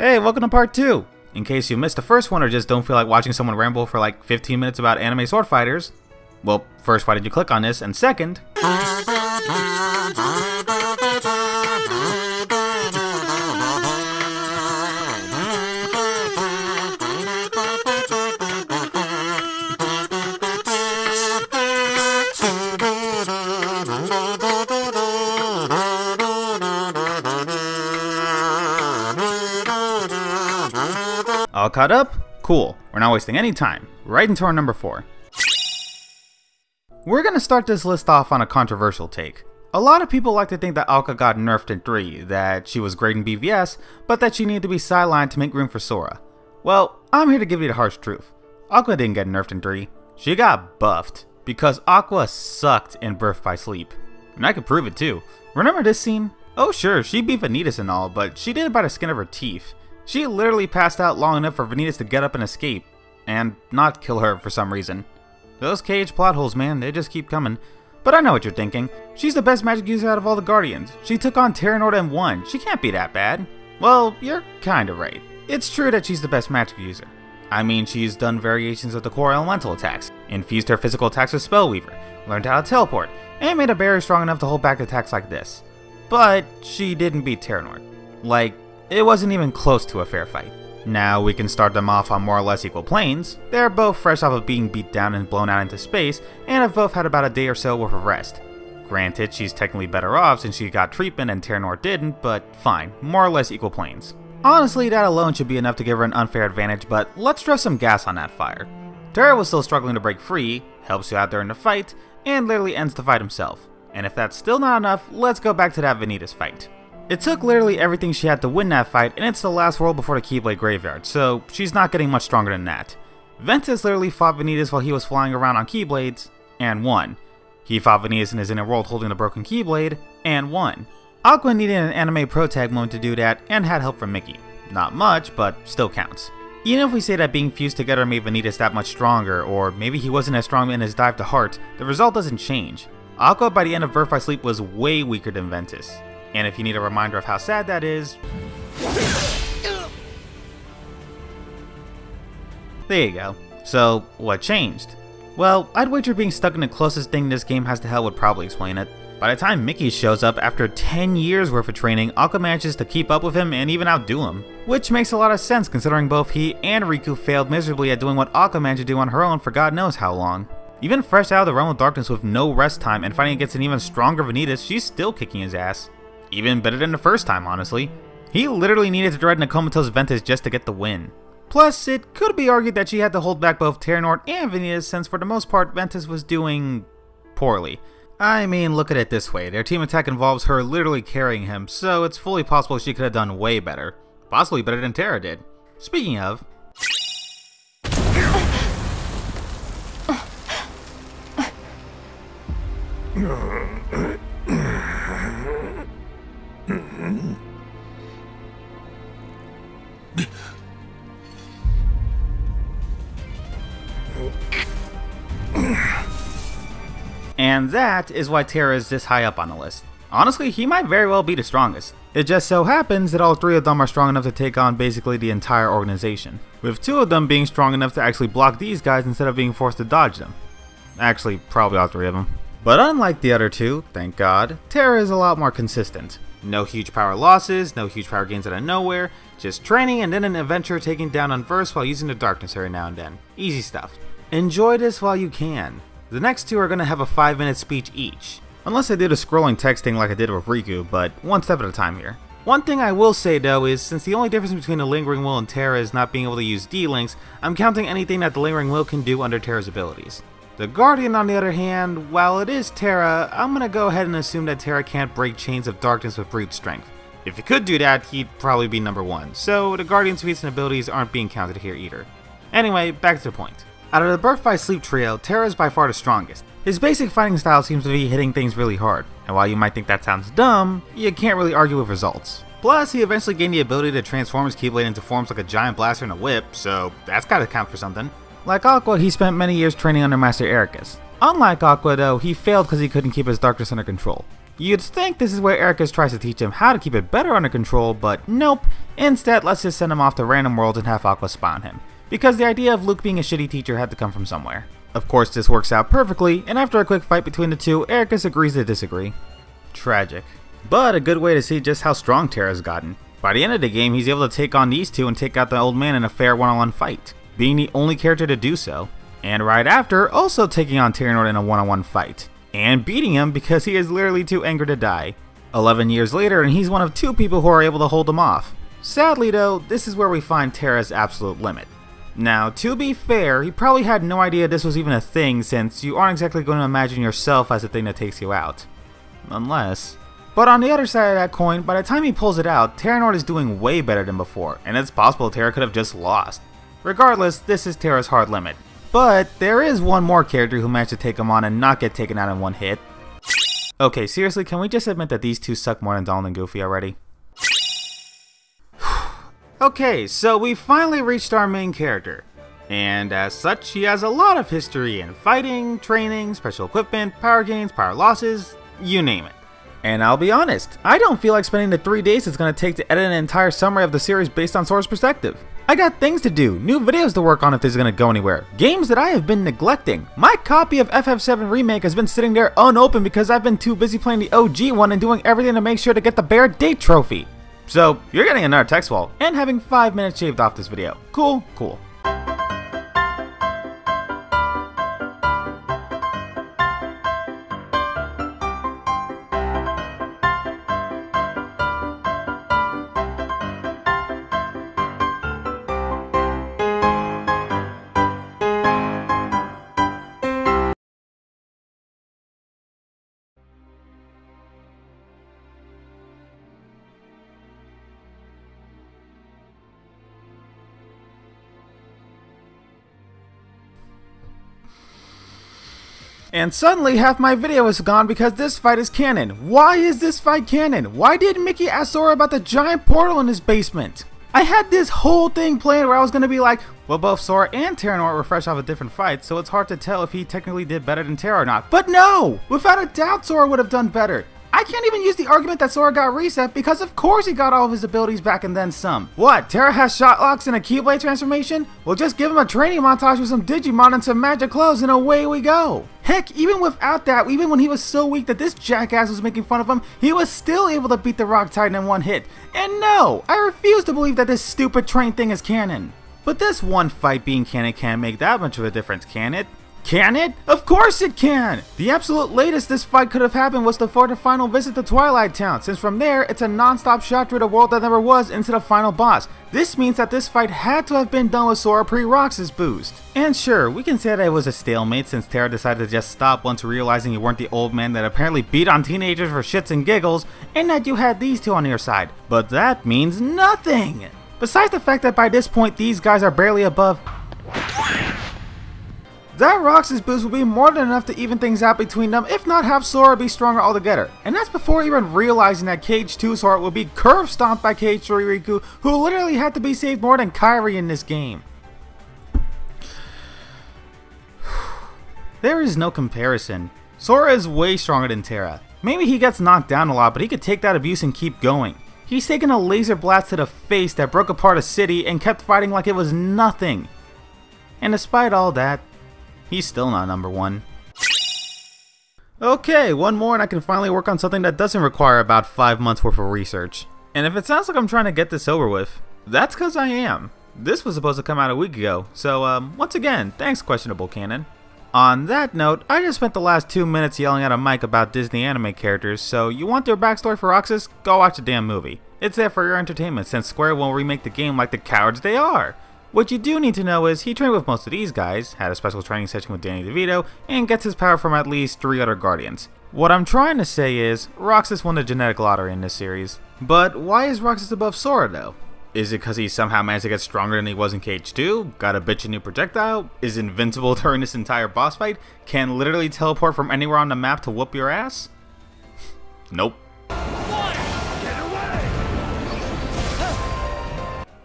Hey, welcome to part 2! In case you missed the first one or just don't feel like watching someone ramble for like 15 minutes about anime sword fighters, well, first, why did you click on this? And second, all caught up? Cool. We're not wasting any time. Right into our number 4. We're gonna start this list off on a controversial take. A lot of people like to think that Alka got nerfed in 3, that she was great in BVS, but that she needed to be sidelined to make room for Sora. Well, I'm here to give you the harsh truth. Aqua didn't get nerfed in 3. She got buffed, because Aqua sucked in Birth by Sleep. And I could prove it too. Remember this scene? Oh sure, she beat Vanitas and all, but she did it by the skin of her teeth. She literally passed out long enough for Vanitas to get up and escape, and not kill her for some reason. Those cage plot holes, man, they just keep coming. But I know what you're thinking. She's the best magic user out of all the Guardians. She took on Terranort and won. She can't be that bad. Well, you're kinda right. It's true that she's the best magic user. I mean, she's done variations of the core elemental attacks, infused her physical attacks with Spellweaver, learned how to teleport, and made a barrier strong enough to hold back attacks like this. But she didn't beat Terranort. Like, it wasn't even close to a fair fight. Now we can start them off on more or less equal planes. They're both fresh off of being beat down and blown out into space, and have both had about a day or so worth of rest. Granted, she's technically better off since she got treatment and Terranort didn't, but fine, more or less equal planes. Honestly, that alone should be enough to give her an unfair advantage, but let's throw some gas on that fire. Terra was still struggling to break free, helps you out during the fight, and literally ends the fight himself. And if that's still not enough, let's go back to that Vanitas fight. It took literally everything she had to win that fight, and it's the last world before the Keyblade Graveyard, so she's not getting much stronger than that. Ventus literally fought Vanitas while he was flying around on Keyblades, and won. He fought Vanitas in his inner world holding the broken Keyblade, and won. Aqua needed an anime pro tag moment to do that, and had help from Mickey. Not much, but still counts. Even if we say that being fused together made Vanitas that much stronger, or maybe he wasn't as strong in his dive to Heart, the result doesn't change. Aqua by the end of Birth by Sleep was way weaker than Ventus. And if you need a reminder of how sad that is, there you go. So, what changed? Well, I'd wager being stuck in the closest thing this game has to hell would probably explain it. By the time Mickey shows up after 10 years worth of training, Aqua manages to keep up with him and even outdo him. Which makes a lot of sense considering both he and Riku failed miserably at doing what Aqua managed to do on her own for God knows how long. Even fresh out of the Realm of Darkness with no rest time and fighting against an even stronger Vanitas, she's still kicking his ass. Even better than the first time, honestly. He literally needed to dread Nekomatos Ventus just to get the win. Plus, it could be argued that she had to hold back both Terranort and Vanitas since for the most part Ventus was doing poorly. I mean, look at it this way, their team attack involves her literally carrying him, so it's fully possible she could have done way better. Possibly better than Terra did. Speaking of... And that is why Terra is this high up on the list. Honestly, he might very well be the strongest. It just so happens that all 3 of them are strong enough to take on basically the entire organization, with 2 of them being strong enough to actually block these guys instead of being forced to dodge them. Actually, probably all 3 of them. But unlike the other 2, thank God, Terra is a lot more consistent. No huge power losses, no huge power gains out of nowhere, just training and then an adventure taking down Unverse while using the darkness every now and then. Easy stuff. Enjoy this while you can. The next 2 are going to have a 5-minute speech each. Unless I did a scrolling texting like I did with Riku, but one step at a time here. One thing I will say though is, since the only difference between the Lingering Will and Terra is not being able to use D-Links, I'm counting anything that the Lingering Will can do under Terra's abilities. The Guardian on the other hand, while it is Terra, I'm going to go ahead and assume that Terra can't break chains of darkness with brute strength. If he could do that, he'd probably be number 1, so the Guardian's feats and abilities aren't being counted here either. Anyway, back to the point. Out of the Birth by Sleep trio, Terra is by far the strongest. His basic fighting style seems to be hitting things really hard, and while you might think that sounds dumb, you can't really argue with results. Plus, he eventually gained the ability to transform his Keyblade into forms like a giant blaster and a whip, so that's gotta count for something. Like Aqua, he spent many years training under Master Ericus. Unlike Aqua though, he failed because he couldn't keep his darkness under control. You'd think this is where Eraqus tries to teach him how to keep it better under control, but nope. Instead, let's just send him off to random worlds and have Aqua spawn him, because the idea of Luke being a shitty teacher had to come from somewhere. Of course, this works out perfectly, and after a quick fight between the two, Eraqus agrees to disagree. Tragic. But a good way to see just how strong Terra's gotten. By the end of the game, he's able to take on these two and take out the old man in a fair one-on-one fight, being the only character to do so. And right after, also taking on Terranort in a one-on-one fight, and beating him because he is literally too angry to die. 11 years later, and he's one of 2 people who are able to hold him off. Sadly though, this is where we find Terra's absolute limit. Now, to be fair, he probably had no idea this was even a thing, since you aren't exactly going to imagine yourself as the thing that takes you out. Unless... But on the other side of that coin, by the time he pulls it out, Terranort is doing way better than before, and it's possible Terra could have just lost. Regardless, this is Terra's hard limit. But there is one more character who managed to take him on and not get taken out in one hit. Okay, seriously, can we just admit that these two suck more than Donald and Goofy already? Okay, so we finally reached our main character. And as such, he has a lot of history in fighting, training, special equipment, power gains, power losses, you name it. And I'll be honest, I don't feel like spending the 3 days it's going to take to edit an entire summary of the series based on Sora's perspective. I got things to do, new videos to work on if this is going to go anywhere, games that I have been neglecting. My copy of FF7 Remake has been sitting there unopened because I've been too busy playing the OG one and doing everything to make sure to get the Bear Date trophy. So, you're getting another text wall, and having 5 minutes shaved off this video. Cool, cool. And suddenly half my video is gone because this fight is canon. Why is this fight canon? Why did Mickey ask Sora about the giant portal in his basement? I had this whole thing planned where I was going to be like, well, both Sora and Terranort were fresh off a different fight, so it's hard to tell if he technically did better than Terra or not. But no! Without a doubt Sora would have done better. I can't even use the argument that Sora got reset because of course he got all of his abilities back and then some. What, Terra has shot locks and a Keyblade transformation? Well, just give him a training montage with some Digimon and some magic clothes and away we go. Heck, even without that, even when he was so weak that this jackass was making fun of him, he was still able to beat the Rock Titan in one hit. And no, I refuse to believe that this stupid train thing is canon. But this one fight being canon can't make that much of a difference, can it? Can it? Of course it can! The absolute latest this fight could have happened was before the final visit to Twilight Town, since from there, it's a non-stop shot through the world that never was into the final boss. This means that this fight had to have been done with Sora pre-Roxas boost. And sure, we can say that it was a stalemate since Terra decided to just stop once realizing you weren't the old man that apparently beat on teenagers for shits and giggles, and that you had these two on your side. But that means nothing! Besides the fact that by this point, these guys are barely above... That Roxas boost would be more than enough to even things out between them, if not have Sora be stronger altogether. And that's before even realizing that KH2 Sora would be curve stomped by KH3 Riku, who literally had to be saved more than Kairi in this game. There is no comparison. Sora is way stronger than Terra. Maybe he gets knocked down a lot, but he could take that abuse and keep going. He's taken a laser blast to the face that broke apart a city and kept fighting like it was nothing. And despite all that, he's still not number 1. Okay, one more and I can finally work on something that doesn't require about 5 months worth of research. And if it sounds like I'm trying to get this over with, that's cause I am. This was supposed to come out a week ago, so once again, thanks Questionable Canon. On that note, I just spent the last 2 minutes yelling at a mic about Disney anime characters, so you want their backstory for Roxas? Go watch the damn movie. It's there for your entertainment since Square won't remake the game like the cowards they are. What you do need to know is he trained with most of these guys, had a special training session with Danny DeVito, and gets his power from at least 3 other Guardians. What I'm trying to say is, Roxas won the genetic lottery in this series. But why is Roxas above Sora though? Is it because he somehow managed to get stronger than he was in KH2? Got a bitchin' new projectile? Is invincible during this entire boss fight? Can literally teleport from anywhere on the map to whoop your ass? Nope.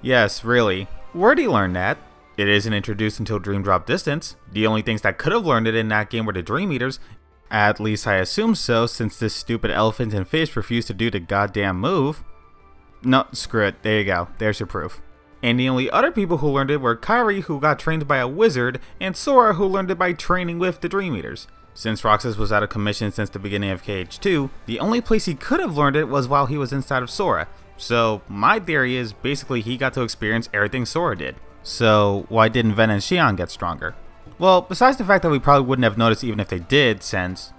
Yes, really. Where'd he learn that? It isn't introduced until Dream Drop Distance. The only things that could have learned it in that game were the Dream Eaters, At least I assume so, since this stupid elephant and fish refused to do the goddamn move. No, screw it. There you go. There's your proof. And the only other people who learned it were Kairi, who got trained by a wizard, and Sora, who learned it by training with the Dream Eaters. Since Roxas was out of commission since the beginning of KH2, the only place he could have learned it was while he was inside of Sora. So my theory is basically he got to experience everything Sora did. So why didn't Ven and Xion get stronger? Well, besides the fact that we probably wouldn't have noticed even if they did, since...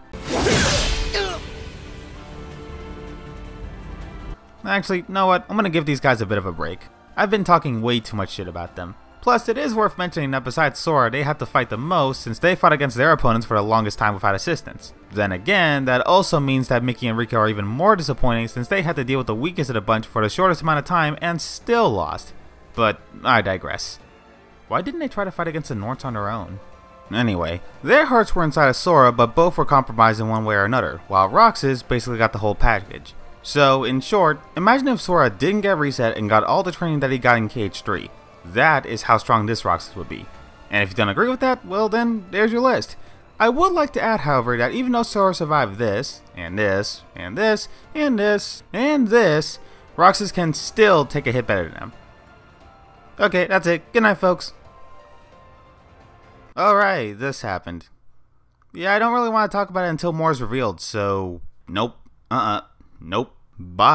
Actually, you know what? I'm gonna give these guys a bit of a break. I've been talking way too much shit about them. Plus, it is worth mentioning that besides Sora, they had to fight the most since they fought against their opponents for the longest time without assistance. Then again, that also means that Mickey and Rico are even more disappointing since they had to deal with the weakest of the bunch for the shortest amount of time and still lost. But I digress. Why didn't they try to fight against the Norts on their own? Anyway, their hearts were inside of Sora, but both were compromised in one way or another, while Roxas basically got the whole package. So, in short, imagine if Sora didn't get reset and got all the training that he got in KH3. That is how strong this Roxas would be. And if you don't agree with that, well then, there's your list. I would like to add, however, that even though Sora survived this, and this, and this, and this, and this, Roxas can still take a hit better than him. Okay, that's it. Good night, folks. Alright, this happened. Yeah, I don't really want to talk about it until more is revealed, so... Nope. Nope. Bye.